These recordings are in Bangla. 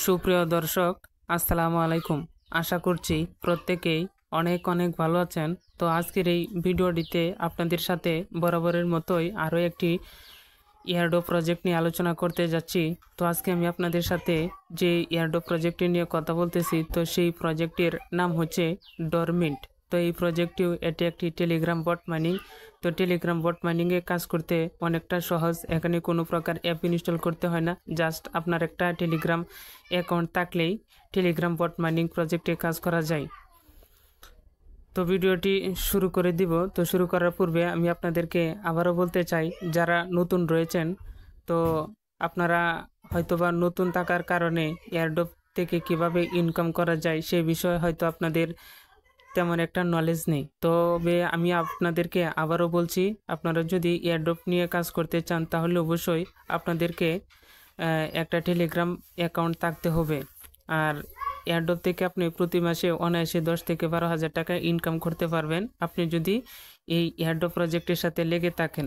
সুপ্রিয় দর্শক, আসসালামু আলাইকুম। আশা করছি প্রত্যেকেই অনেক অনেক ভালো আছেন। তো আজকের এই ভিডিওটিতে আপনাদের সাথে বরাবরের মতোই আরও একটি এয়ারড্রপ প্রজেক্ট নিয়ে আলোচনা করতে যাচ্ছি। তো আজকে আমি আপনাদের সাথে যে এয়ারড্রপ প্রজেক্টটি নিয়ে কথা বলতেছি, তো সেই প্রজেক্টের নাম হচ্ছে ডরমিন্ট। তো এই প্রজেক্টটিও এটি একটি টেলিগ্রাম বট মাইনিং। তো টেলিগ্রাম বট মাইনিংয়ে কাজ করতে অনেকটা সহজ। এখানে কোনো প্রকার অ্যাপ ইনস্টল করতে হয় না, জাস্ট আপনার একটা টেলিগ্রাম অ্যাকাউন্ট থাকলেই টেলিগ্রাম বট মাইনিং প্রজেক্টে কাজ করা যায়। তো ভিডিওটি শুরু করে দিব। তো শুরু করার পূর্বে আমি আপনাদেরকে আবারও বলতে চাই, যারা নতুন রয়েছেন, তো আপনারা হয়তোবা নতুন থাকার কারণে এয়ারড্রপ থেকে কিভাবে ইনকাম করা যায় সে বিষয়ে হয়তো আপনাদের তেমন একটা নলেজ নেই। তবে আমি আপনাদেরকে আবারও বলছি, আপনারা যদি এয়ারড্রপ নিয়ে কাজ করতে চান তাহলে অবশ্যই আপনাদেরকে একটা টেলিগ্রাম অ্যাকাউন্ট থাকতে হবে। আর এয়ারড্রপ থেকে আপনি প্রতি মাসে অনায়াসে 10 থেকে 12,000 টাকা ইনকাম করতে পারবেন আপনি যদি এই এয়ারড্রপ প্রজেক্টের সাথে লেগে থাকেন।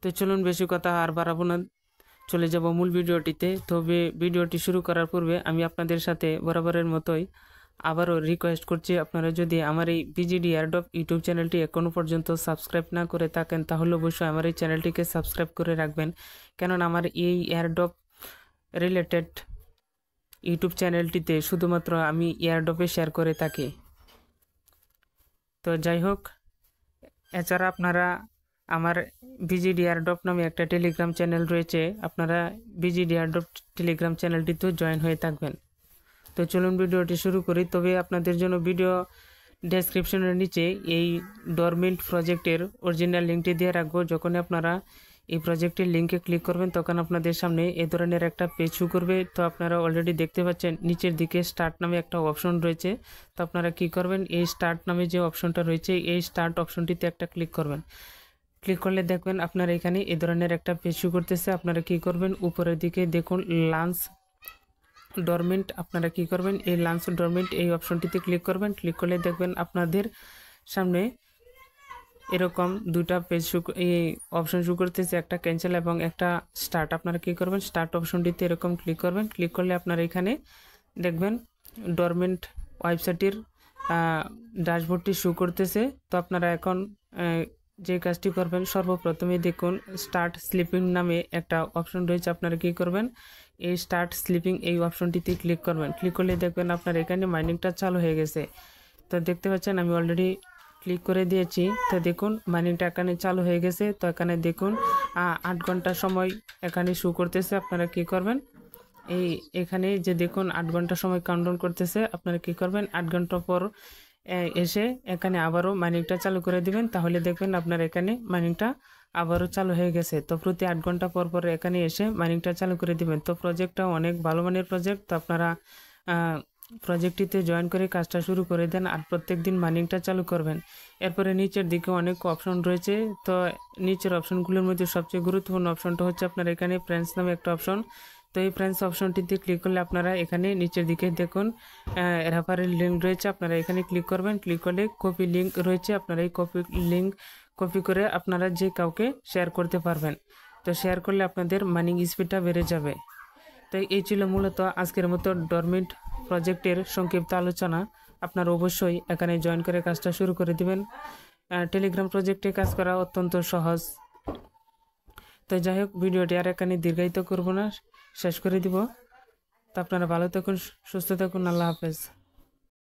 তো চলুন বেশি কথা আর বাড়াবো না, চলে যাব মূল ভিডিওটিতে। তবে ভিডিওটি শুরু করার পূর্বে আমি আপনাদের সাথে বরাবরের মতোই আবারও রিকোয়েস্ট করছি, আপনারা যদি আমার এই বিজিডি এয়ারড্রপ ইউটিউব চ্যানেলটি এখনও পর্যন্ত সাবস্ক্রাইব না করে থাকেন তাহলে অবশ্যই আমার এই চ্যানেলটিকে সাবস্ক্রাইব করে রাখবেন, কেননা আমার এই এয়ারড্রপ রিলেটেড ইউটিউব চ্যানেলটিতে শুধুমাত্র আমি এয়ারড্রপে শেয়ার করে থাকি। তো যাই হোক, এছাড়া আপনারা আমার বিজিডি এয়ারড্রপ নামে একটা টেলিগ্রাম চ্যানেল রয়েছে, আপনারা বিজিডি এয়ারড্রপ টেলিগ্রাম চ্যানেলটিতেও জয়েন হয়ে থাকবেন। তো চলুন ভিডিওটি শুরু করি। তবে আপনাদের জন্য ভিডিও ডেসক্রিপশনের নিচে এই ডরমিন্ট প্রজেক্টের অরিজিনাল লিঙ্কটি দিয়ে রাখবো। যখন আপনারা এই প্রজেক্টের লিঙ্কে ক্লিক করবেন তখন আপনাদের সামনে এ ধরনের একটা পেজ শো করবে। তো আপনারা অলরেডি দেখতে পাচ্ছেন নিচের দিকে স্টার্ট নামে একটা অপশন রয়েছে। তো আপনারা কী করবেন, এই স্টার্ট নামে যে অপশনটা রয়েছে এই স্টার্ট অপশনটিতে একটা ক্লিক করবেন। ক্লিক করলে দেখবেন আপনারা এখানে এ ধরনের একটা পেজ শো করতেছে। আপনারা কী করবেন, উপরের দিকে দেখুন লাঞ্চ ডরমিন্ট, আপনারা কি করবেন এই লাঞ্চ ডরমিন্ট এই অপশনটিতে ক্লিক করবেন। ক্লিক করলে দেখবেন আপনাদের সামনে এরকম দুটা পেজ এই অপশন শো করতেছে, একটা ক্যান্সেল এবং একটা স্টার্ট। আপনারা কি করবেন, স্টার্ট অপশনটিতে এরকম ক্লিক করবেন। ক্লিক করলে আপনারা এখানে দেখবেন ডরমিন্ট ওয়েবসাইটের ড্যাশবোর্ডটি শো করতেছে। তো আপনারা এখন যে কাজটি করবেন, সর্বপ্রথমে দেখুন স্টার্ট স্লিপিং নামে একটা অপশন রয়েছে। আপনারা কি করবেন, এই স্টার্ট স্লিপিং এই অপশনটিতে ক্লিক করবেন। ক্লিক করলে দেখবেন আপনার এখানে মাইনিংটা চালু হয়ে গেছে। তো দেখতে পাচ্ছেন আমি অলরেডি ক্লিক করে দিয়েছি। তো দেখুন মাইনিংটা এখানে চালু হয়ে গেছে। তো এখানে দেখুন 8 ঘন্টা সময় এখানে শো করতেছে। আপনারা কি করবেন, এখানে যে দেখুন 8 ঘন্টা সময় কাউন্টডাউন করতেছে। আপনারা কি করবেন, 8 ঘন্টা পর এসে এখানে আবারও মাইনিংটা চালু করে দিবেন। তাহলে দেখবেন আপনার এখানে মাইনিংটা আবারও চালু হয়ে গেছে। তো প্রতি 8 ঘন্টা পর পর এখানে এসে মাইনিংটা চালু করে দিবেন। তো প্রজেক্টটা অনেক ভালো মানের প্রজেক্ট। তো আপনারা প্রজেক্টটিতে জয়েন করে কাজটা শুরু করে দেন আর প্রত্যেক দিন মাইনিংটা চালু করবেন। এরপরে নিচের দিকে অনেক অপশন রয়েছে। তো নিচের অপশনগুলোর মধ্যে সবচেয়ে গুরুত্বপূর্ণ অপশনটা হচ্ছে আপনার এখানে ফ্রেন্ডস নামে একটা অপশন। তো এই ফ্রেন্ডস অপশনটিতে ক্লিক করলে আপনারা এখানে নিচের দিকে দেখুন রেফারেল লিঙ্ক রয়েছে। আপনারা এখানে ক্লিক করবেন। ক্লিক করলে কপি লিঙ্ক রয়েছে, আপনারা এই কপি লিঙ্ক কপি করে আপনারা যে কাউকে শেয়ার করতে পারবেন। তো শেয়ার করলে আপনাদের মাইনিং স্পিডটা বেড়ে যাবে। তো এই ছিল মূলত আজকের মতো ডরমিন্ট প্রজেক্টের সংক্ষিপ্ত আলোচনা। আপনারা অবশ্যই এখানে জয়েন করে কাজটা শুরু করে দিবেন। টেলিগ্রাম প্রজেক্টে কাজ করা অত্যন্ত সহজ। তো যাই হোক, ভিডিওটি আর এখানে দীর্ঘায়িত করব না, শেষ করে দিব। তো আপনারা ভালো থাকুন, সুস্থ থাকুন, আল্লাহ হাফেজ।